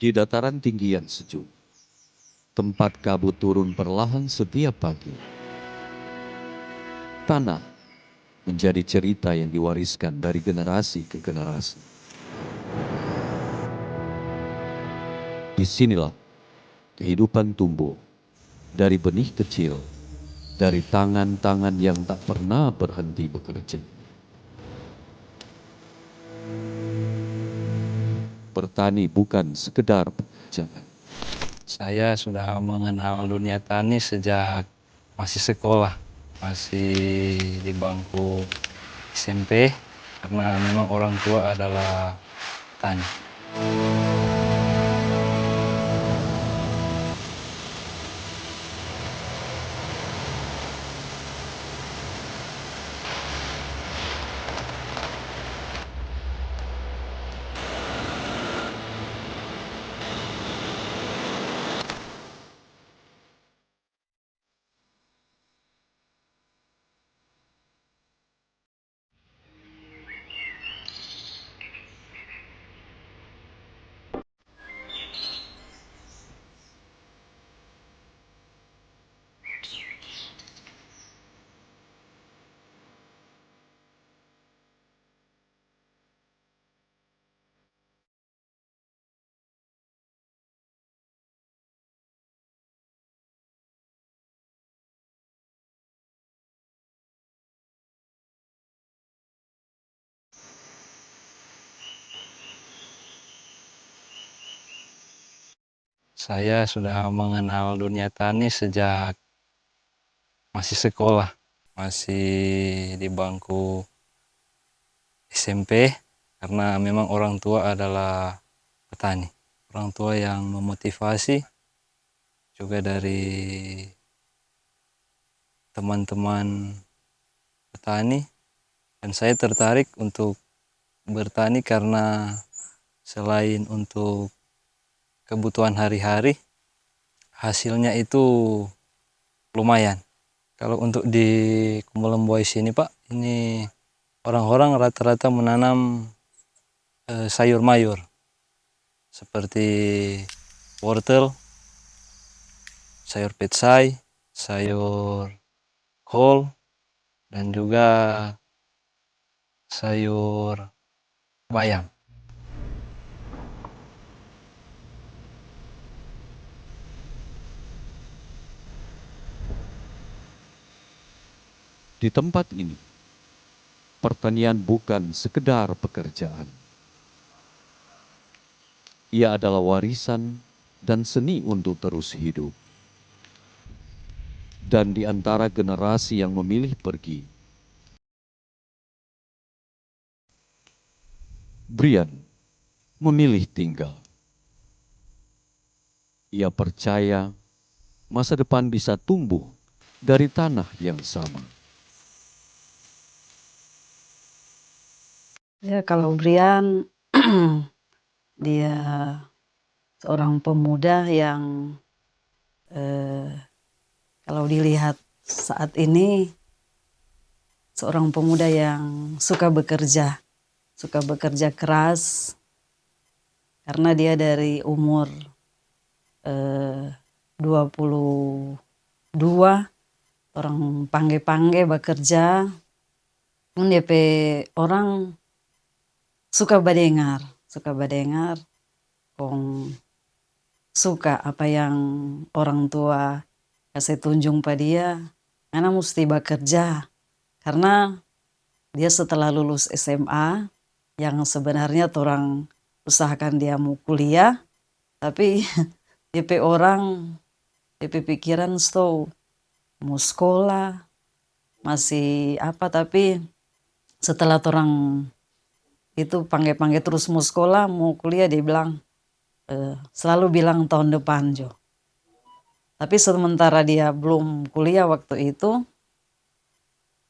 Di dataran tinggi yang sejuk, tempat kabut turun perlahan setiap pagi. Tanah menjadi cerita yang diwariskan dari generasi ke generasi. Disinilah kehidupan tumbuh dari benih kecil, dari tangan-tangan yang tak pernah berhenti bekerja. Bertani bukan sekedar pekerjaan. Saya sudah mengenal dunia tani sejak masih sekolah, masih di bangku SMP, karena memang orang tua adalah petani. Saya sudah mengenal dunia tani sejak masih sekolah, masih di bangku SMP, karena memang orang tua adalah petani. Orang tua yang memotivasi, juga dari teman-teman petani, dan saya tertarik untuk bertani karena selain untuk kebutuhan hari-hari, hasilnya itu lumayan. Kalau untuk di Kumbalembuai sini Pak, ini orang-orang rata-rata menanam sayur mayur seperti wortel, sayur petsai, sayur kol, dan juga sayur bayam. Di tempat ini, pertanian bukan sekedar pekerjaan. Ia adalah warisan dan seni untuk terus hidup. Dan di antara generasi yang memilih pergi, Brian memilih tinggal. Ia percaya masa depan bisa tumbuh dari tanah yang sama. Ya, kalau Brian dia seorang pemuda yang kalau dilihat saat ini seorang pemuda yang suka bekerja keras, karena dia dari umur 22 orang pangge-pangge bekerja, DP orang suka badengar, kong suka apa yang orang tua kasih tunjung pada dia, karena mesti bekerja. Karena dia setelah lulus SMA, yang sebenarnya orang usahakan dia mau kuliah, tapi DP orang, DP pikiran mau sekolah, masih apa, tapi setelah orang itu pangge-pangge terus mau sekolah, mau kuliah, dia bilang, selalu bilang tahun depan Jo. Tapi sementara dia belum kuliah waktu itu,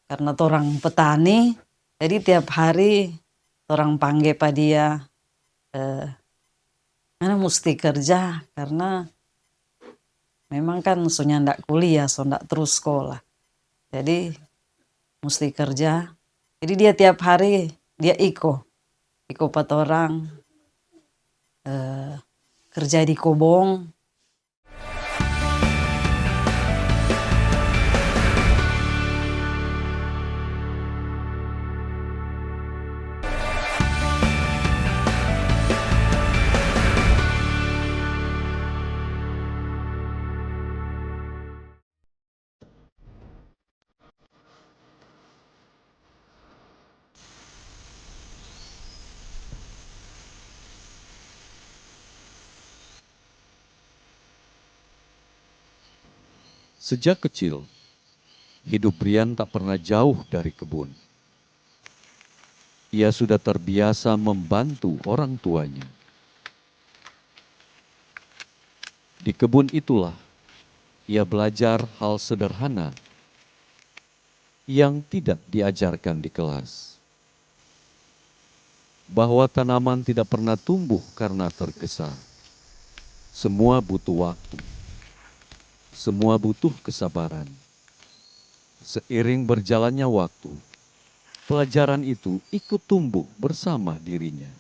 karena orang petani, jadi tiap hari orang panggil pada dia, mana mesti kerja, karena memang kan soalnya ndak kuliah, so ndak terus sekolah. Jadi mesti kerja. Jadi dia tiap hari dia iko pat orang kerja di kobong. Sejak kecil, hidup Brian tak pernah jauh dari kebun. Ia sudah terbiasa membantu orang tuanya. Di kebun itulah ia belajar hal sederhana yang tidak diajarkan di kelas. Bahwa tanaman tidak pernah tumbuh karena tergesa. Semua butuh waktu. Semua butuh kesabaran. Seiring berjalannya waktu, pelajaran itu ikut tumbuh bersama dirinya.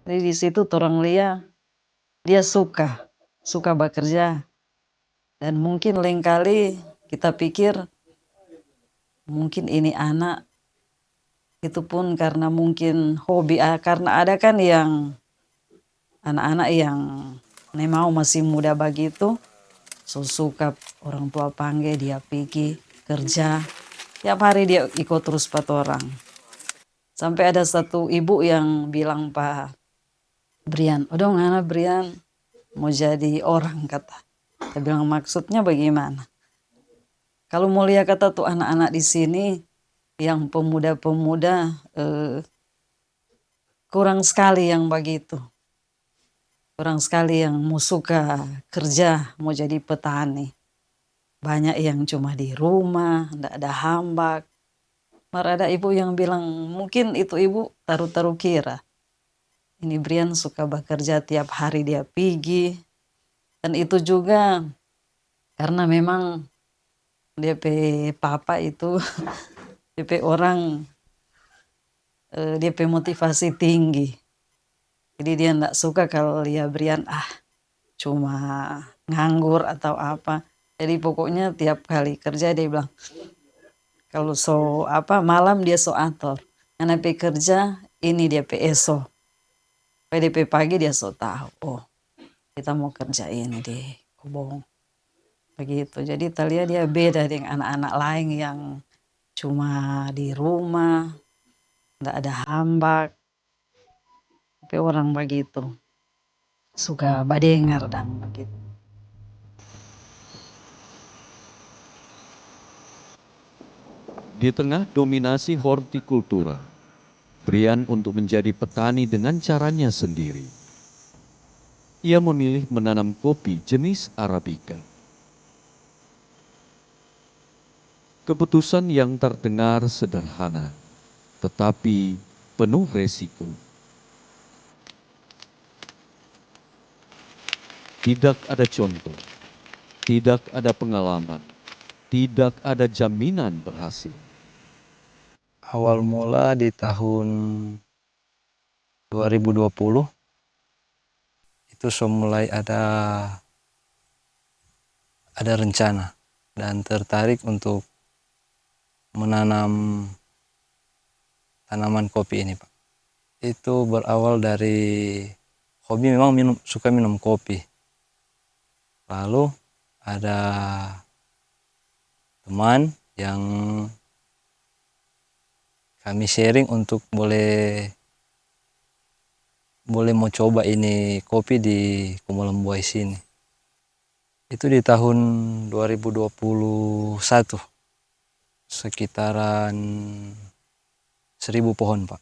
Jadi di situ orang lihat dia suka bekerja. Dan mungkin lain kali kita pikir mungkin ini anak itu pun karena mungkin hobi, karena ada kan yang anak-anak yang mau masih muda begitu, so suka orang tua panggil dia pergi kerja, tiap hari dia ikut terus pat orang. Sampai ada satu ibu yang bilang, Pak Brian, odong anak Brian mau jadi orang, kata. Saya bilang maksudnya bagaimana? Kalau mau lihat, kata, tuh anak-anak di sini yang pemuda-pemuda kurang sekali yang begitu. Kurang sekali yang mau suka kerja, mau jadi petani. Banyak yang cuma di rumah, tidak ada hambak. Mar ada ibu yang bilang, mungkin itu ibu taruh-taruh kira. Ini Brian suka bekerja tiap hari dia pergi. Dan itu juga karena memang dia pe papa itu, dia pe orang, dia pe motivasi tinggi. Jadi dia tidak suka kalau lihat Brian cuma nganggur atau apa. Jadi pokoknya tiap kali kerja dia bilang, kalau malam dia atur. Anak pe kerja ini dia pe esok. PDP pagi dia tahu, oh kita mau kerja ini di kobong. Begitu. Jadi lihat dia beda dengan anak-anak lain yang cuma di rumah, tidak ada hambak. Tapi orang begitu suka badengar dan begitu. Di tengah dominasi hortikultura, Brian untuk menjadi petani dengan caranya sendiri. Ia memilih menanam kopi jenis Arabica. Keputusan yang terdengar sederhana, tetapi penuh resiko. Tidak ada contoh, tidak ada pengalaman, tidak ada jaminan berhasil. Awal mula di tahun 2020 itu mulai ada rencana dan tertarik untuk menanam tanaman kopi ini, Pak. Itu berawal dari hobi, memang suka minum kopi. Lalu ada teman yang kami sharing untuk boleh mau coba ini kopi di Kumulambuai sini. Itu di tahun 2021, sekitaran 1000 pohon, Pak.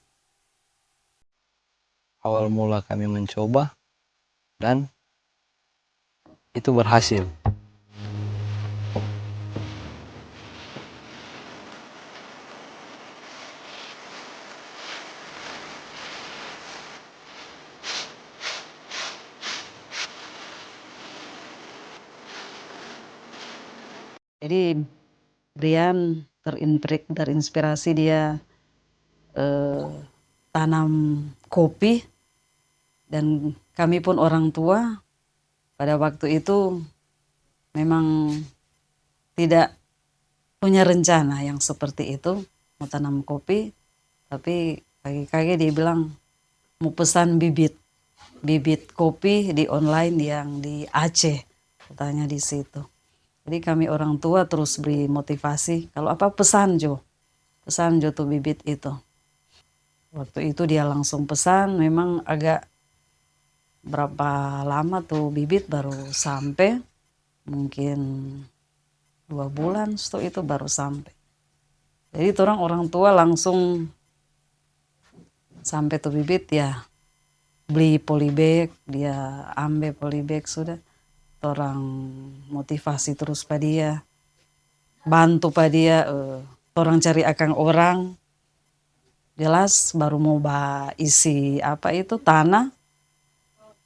Awal mula kami mencoba dan itu berhasil. Jadi Brian terinspirasi dia tanam kopi Dan kami pun orang tua pada waktu itu memang tidak punya rencana yang seperti itu, mau tanam kopi. Tapi kakek-kakek dia bilang mau pesan bibit kopi di online yang di Aceh, katanya di situ. Jadi kami orang tua terus beri motivasi, kalau apa pesan Jo tuh bibit itu. Waktu itu dia langsung pesan, memang agak berapa lama tuh bibit baru sampai, mungkin 2 bulan setelah itu baru sampai. Jadi orang tua langsung sampai tuh bibit ya beli polybag, dia ambil polybag sudah. Orang motivasi terus pada dia, bantu pada dia, orang cari akang orang, jelas baru mau isi apa itu tanah,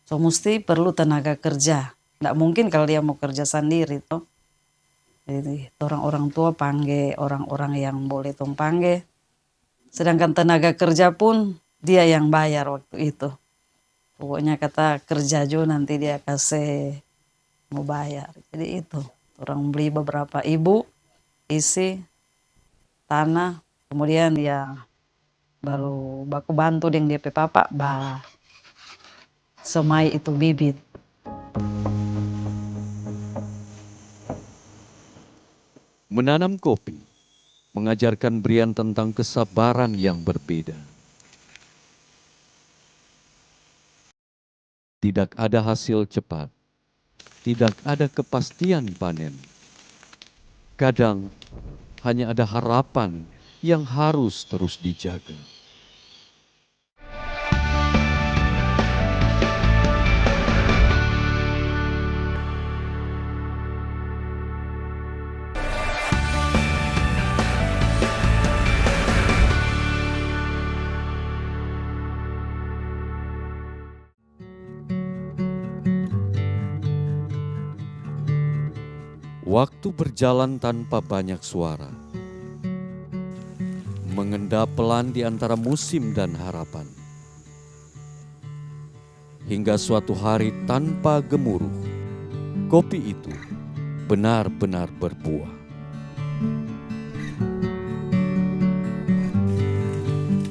so mesti perlu tenaga kerja. Nggak mungkin kalau dia mau kerja sendiri toh. Jadi orang tua panggil orang-orang yang boleh tong panggil. Sedangkan tenaga kerja pun dia yang bayar waktu itu. Pokoknya kata kerja Jo nanti dia kasih mau bayar. Jadi itu orang beli beberapa ibu isi tanah, kemudian ya baru baku bantu dengan DP papa semai itu bibit. Menanam kopi mengajarkan Brian tentang kesabaran yang berbeda. Tidak ada hasil cepat, tidak ada kepastian panen. Kadang hanya ada harapan yang harus terus dijaga. Waktu berjalan tanpa banyak suara, mengendap pelan di antara musim dan harapan. Hingga suatu hari tanpa gemuruh, kopi itu benar-benar berbuah.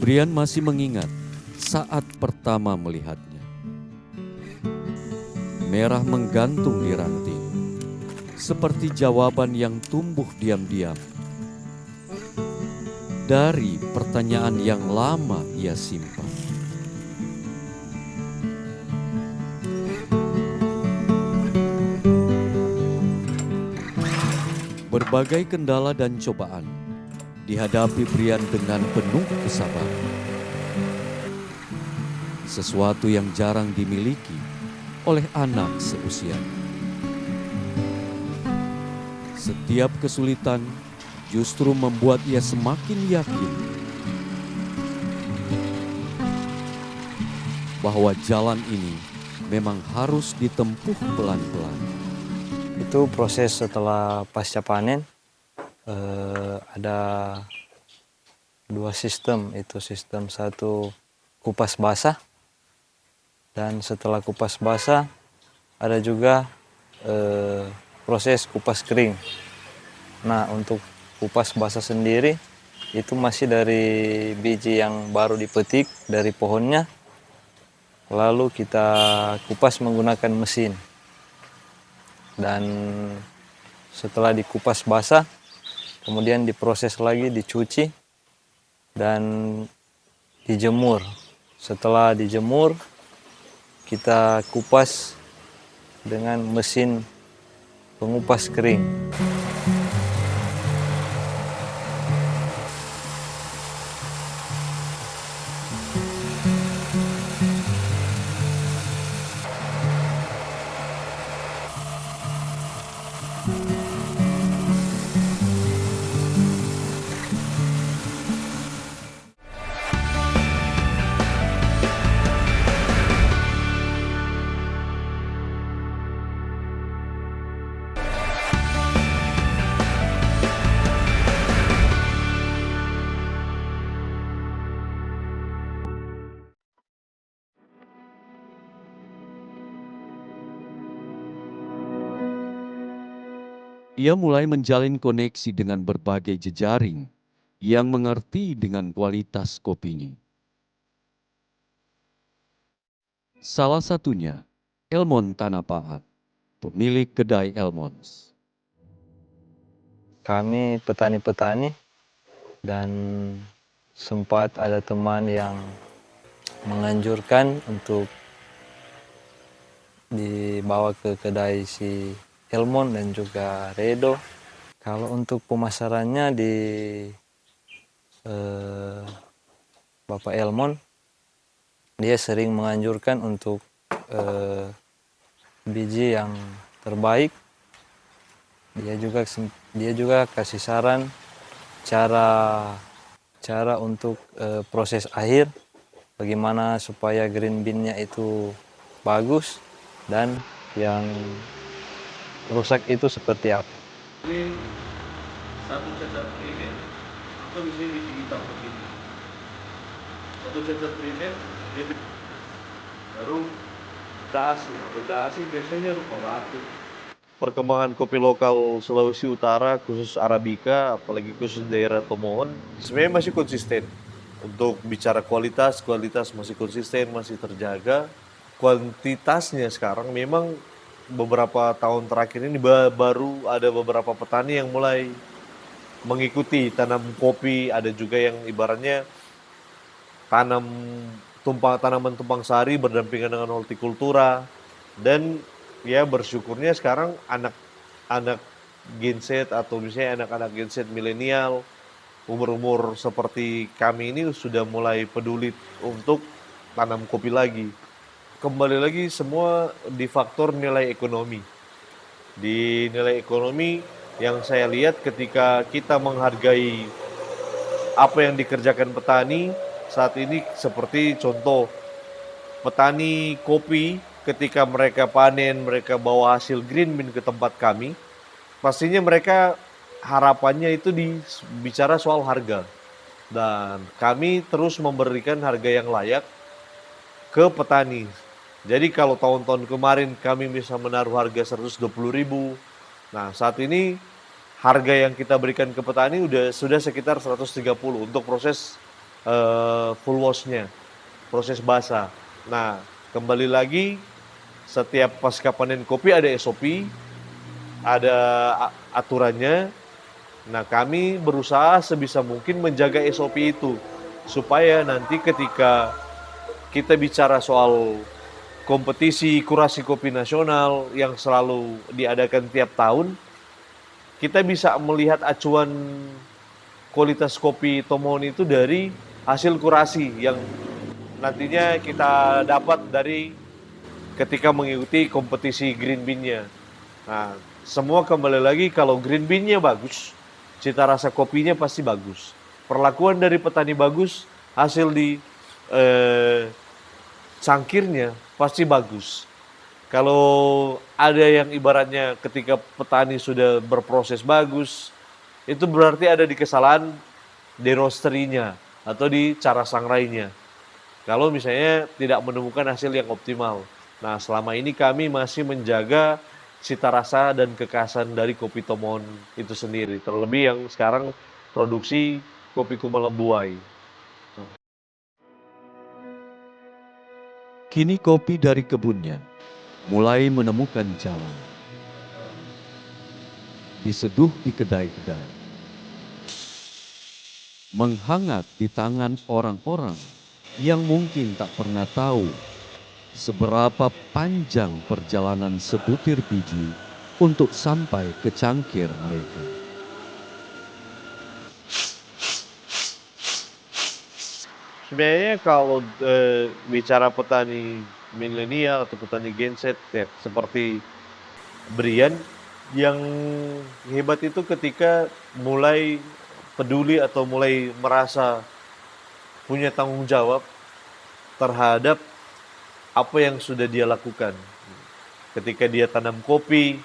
Brian masih mengingat saat pertama melihatnya. Merah menggantung di ranting, seperti jawaban yang tumbuh diam-diam dari pertanyaan yang lama ia simpan. Berbagai kendala dan cobaan dihadapi Brian dengan penuh kesabaran. Sesuatu yang jarang dimiliki oleh anak seusianya. Setiap kesulitan justru membuat ia semakin yakin bahwa jalan ini memang harus ditempuh pelan-pelan. Itu proses setelah pasca panen, ada 2 sistem. Itu sistem satu kupas basah, dan setelah kupas basah ada juga proses kupas kering. Nah, untuk kupas basah sendiri itu masih dari biji yang baru dipetik dari pohonnya, lalu kita kupas menggunakan mesin. Dan setelah dikupas basah, kemudian diproses lagi, dicuci dan dijemur. Setelah dijemur, kita kupas dengan mesin pengupas kering. Ia mulai menjalin koneksi dengan berbagai jejaring yang mengerti dengan kualitas kopinya. Salah satunya, Elmon Tanapahat, pemilik kedai Elmons. Kami petani-petani dan sempat ada teman yang menganjurkan untuk dibawa ke kedai si Elmon dan juga Redo. Kalau untuk pemasarannya di Bapak Elmon, dia sering menganjurkan untuk biji yang terbaik. Dia juga kasih saran cara untuk proses akhir, bagaimana supaya green bean-nya itu bagus dan yang rusak itu seperti apa. Ini satu cacat primer atau bisa hitam begini. Satu cacat primer dia baru dasi biasanya rupa batu. Perkembangan kopi lokal Sulawesi Utara khusus Arabica apalagi khusus daerah Tomohon sebenarnya masih konsisten. Untuk bicara kualitas masih konsisten, masih terjaga. Kuantitasnya sekarang memang beberapa tahun terakhir ini baru ada beberapa petani yang mulai mengikuti tanam kopi, ada juga yang ibaratnya tanam tanaman tumpang sari berdampingan dengan hortikultura, dan ya bersyukurnya sekarang anak-anak Gen Z atau misalnya anak-anak Gen Z milenial umur-umur seperti kami ini sudah mulai peduli untuk tanam kopi lagi. Kembali lagi semua di faktor nilai ekonomi. Di nilai ekonomi yang saya lihat ketika kita menghargai apa yang dikerjakan petani saat ini, seperti contoh petani kopi ketika mereka panen, mereka bawa hasil green bean ke tempat kami, pastinya mereka harapannya itu bicara soal harga. Dan kami terus memberikan harga yang layak ke petani. Jadi kalau tahun-tahun kemarin kami bisa menaruh harga 120.000, nah saat ini harga yang kita berikan ke petani sudah sekitar 130 untuk proses full wash-nya, proses basah. Nah, kembali lagi setiap pasca panen kopi ada SOP, ada aturannya. Nah, kami berusaha sebisa mungkin menjaga SOP itu supaya nanti ketika kita bicara soal kompetisi kurasi kopi nasional yang selalu diadakan tiap tahun, kita bisa melihat acuan kualitas kopi Tomohon itu dari hasil kurasi yang nantinya kita dapat dari ketika mengikuti kompetisi green bean-nya. Nah, semua kembali lagi kalau green bean-nya bagus, cita rasa kopinya pasti bagus. Perlakuan dari petani bagus, hasil di cangkirnya pasti bagus. Kalau ada yang ibaratnya ketika petani sudah berproses bagus, itu berarti ada di kesalahan di roasterinya atau di cara sangrainya. Kalau misalnya tidak menemukan hasil yang optimal. Nah, selama ini kami masih menjaga cita rasa dan kekhasan dari kopi Tomohon itu sendiri. Terlebih yang sekarang produksi kopi Kumalembuai. Kini kopi dari kebunnya mulai menemukan jalan. Diseduh di kedai-kedai. Menghangat di tangan orang-orang yang mungkin tak pernah tahu seberapa panjang perjalanan sebutir biji untuk sampai ke cangkir mereka. Sebenarnya kalau bicara petani milenial atau petani Gen Z ya, seperti Brian, yang hebat itu ketika mulai peduli atau mulai merasa punya tanggung jawab terhadap apa yang sudah dia lakukan. Ketika dia tanam kopi,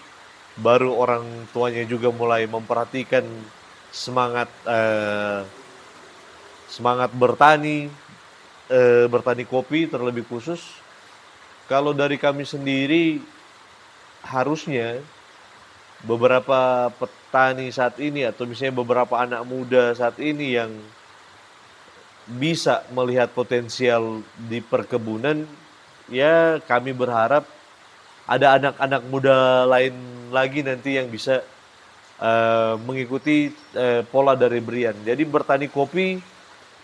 baru orang tuanya juga mulai memperhatikan semangat bertani, bertani kopi terlebih khusus. Kalau dari kami sendiri, harusnya beberapa petani saat ini atau misalnya beberapa anak muda saat ini yang bisa melihat potensial di perkebunan, ya kami berharap ada anak-anak muda lain lagi nanti yang bisa mengikuti pola dari Brian. Jadi bertani kopi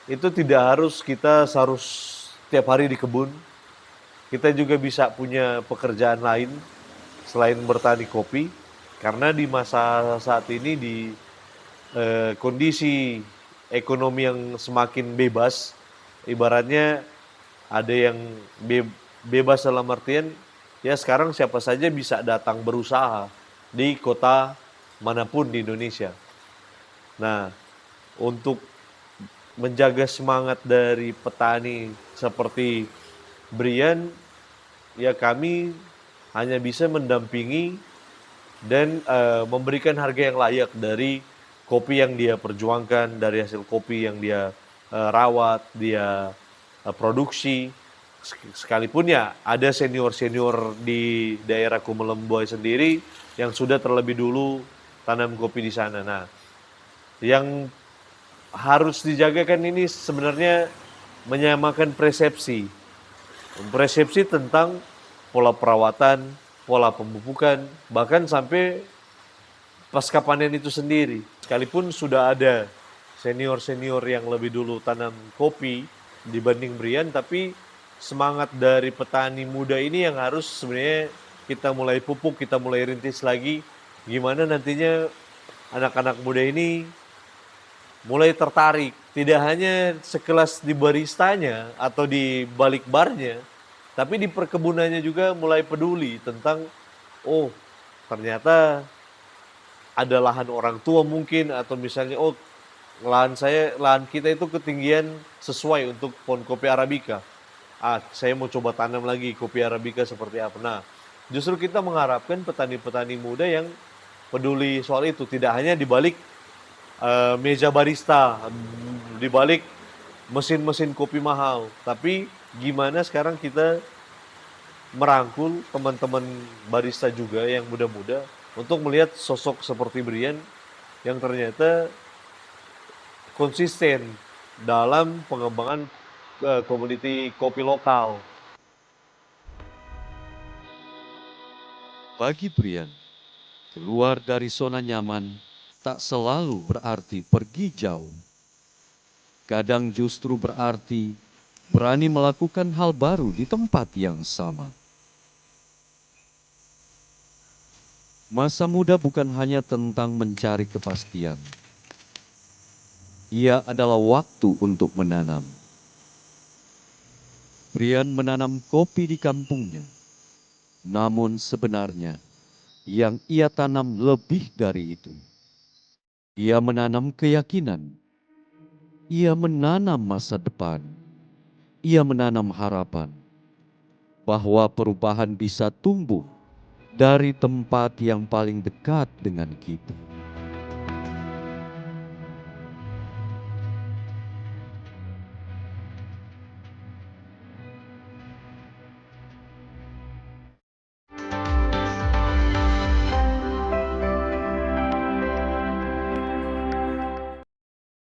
itu tidak harus kita harus tiap hari di kebun. Kita juga bisa punya pekerjaan lain selain bertani kopi. Karena di masa saat ini di kondisi ekonomi yang semakin bebas, ibaratnya ada yang bebas dalam artian ya sekarang siapa saja bisa datang berusaha di kota manapun di Indonesia. Nah, untuk menjaga semangat dari petani seperti Brian, ya kami hanya bisa mendampingi dan memberikan harga yang layak dari kopi yang dia perjuangkan, dari hasil kopi yang dia rawat, dia produksi. Sekalipun ya ada senior-senior di daerah Kumelemboi sendiri yang sudah terlebih dulu tanam kopi di sana. Nah, yang harus dijaga kan ini sebenarnya menyamakan persepsi. Persepsi tentang pola perawatan, pola pemupukan, bahkan sampai pasca panen itu sendiri. Sekalipun sudah ada senior-senior yang lebih dulu tanam kopi dibanding Brian, tapi semangat dari petani muda ini yang harus sebenarnya kita mulai pupuk, kita mulai rintis lagi. Gimana nantinya anak-anak muda ini mulai tertarik, tidak hanya sekelas di baristanya atau di balik barnya, tapi di perkebunannya juga mulai peduli tentang, oh ternyata ada lahan orang tua mungkin, atau misalnya, oh lahan kita itu ketinggian sesuai untuk pohon kopi Arabica. Saya mau coba tanam lagi kopi Arabica seperti apa. Nah, justru kita mengharapkan petani-petani muda yang peduli soal itu, tidak hanya di balik meja barista, di balik mesin-mesin kopi mahal, tapi gimana sekarang kita merangkul teman-teman barista juga yang muda-muda untuk melihat sosok seperti Brian yang ternyata konsisten dalam pengembangan komoditi kopi lokal. Bagi Brian, keluar dari zona nyaman tak selalu berarti pergi jauh. Kadang justru berarti berani melakukan hal baru di tempat yang sama. Masa muda bukan hanya tentang mencari kepastian. Ia adalah waktu untuk menanam. Brian menanam kopi di kampungnya. Namun sebenarnya yang ia tanam lebih dari itu. Ia menanam keyakinan. Ia menanam masa depan. Ia menanam harapan bahwa perubahan bisa tumbuh dari tempat yang paling dekat dengan kita.